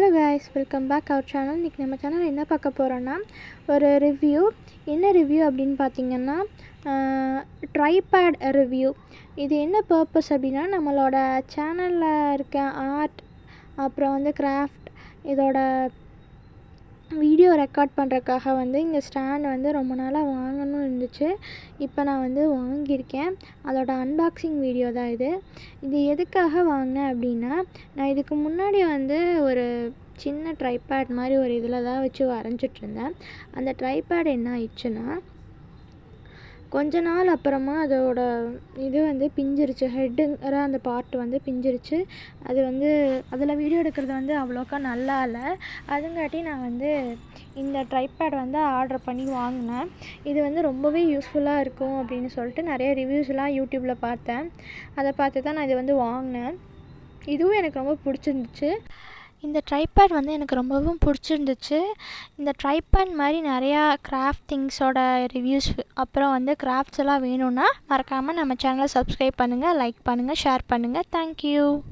Hello guys, welcome back our channel. இன்றைக்கி நம்ம channel என்ன பார்க்க போகிறோன்னா ஒரு ரிவ்யூ. என்ன ரிவ்யூ அப்படின்னு பார்த்தீங்கன்னா ட்ரைபேட் ரிவ்யூ. இது என்ன பர்பஸ் அப்படின்னா, நம்மளோட சேனலில் இருக்க ஆர்ட், அப்புறம் வந்து கிராஃப்ட், இதோட வீடியோ ரெக்கார்ட் பண்ணுறதுக்காக இங்கே ஸ்டாண்ட் ரொம்ப நாளாக வாங்கணும்னு இருந்துச்சு. இப்போ நான் வாங்கியிருக்கேன். அதோட அன்பாக்சிங் வீடியோ தான் இது. இது எதுக்காக வாங்கினேன் அப்படின்னா, நான் இதுக்கு முன்னாடி ஒரு சின்ன ட்ரைபேட் மாதிரி ஒரு இதில் தான் வச்சு வரைஞ்சிட்ருந்தேன். அந்த ட்ரைபேட் என்ன ஆயிடுச்சுன்னா, கொஞ்ச நாள் அப்புறமா அதோட இது பிஞ்சிருச்சு. ஹெட்டுங்கிற அந்த பார்ட் பிஞ்சிருச்சு. அது அதில் வீடியோ எடுக்கிறது அவ்வளோக்கா நல்லா இல்லை. அதுங்காட்டி நான் இந்த ட்ரைபேட் ஆர்டர் பண்ணி வாங்கினேன். இது ரொம்பவே யூஸ்ஃபுல்லாக இருக்கும் அப்படின்னு சொல்லிட்டு நிறைய ரிவ்யூஸ்லாம் யூடியூப்பில் பார்த்தேன். அதை பார்த்து தான் நான் இது வாங்கினேன். இதுவும் எனக்கு ரொம்ப பிடிச்சிருந்துச்சு. இந்த ட்ரைபேட் எனக்கு ரொம்பவும் பிடிச்சிருந்துச்சு. இந்த ட்ரைபேட் மாதிரி நிறையா கிராஃப்ட் திங்ஸோட ரிவ்யூஸ், அப்புறம் கிராஃப்ட்ஸ் எல்லாம் வேணும்னா மறக்காமல் நம்ம சேனலை சப்ஸ்கிரைப் பண்ணுங்கள், லைக் பண்ணுங்கள், ஷேர் பண்ணுங்கள். தேங்க்யூ.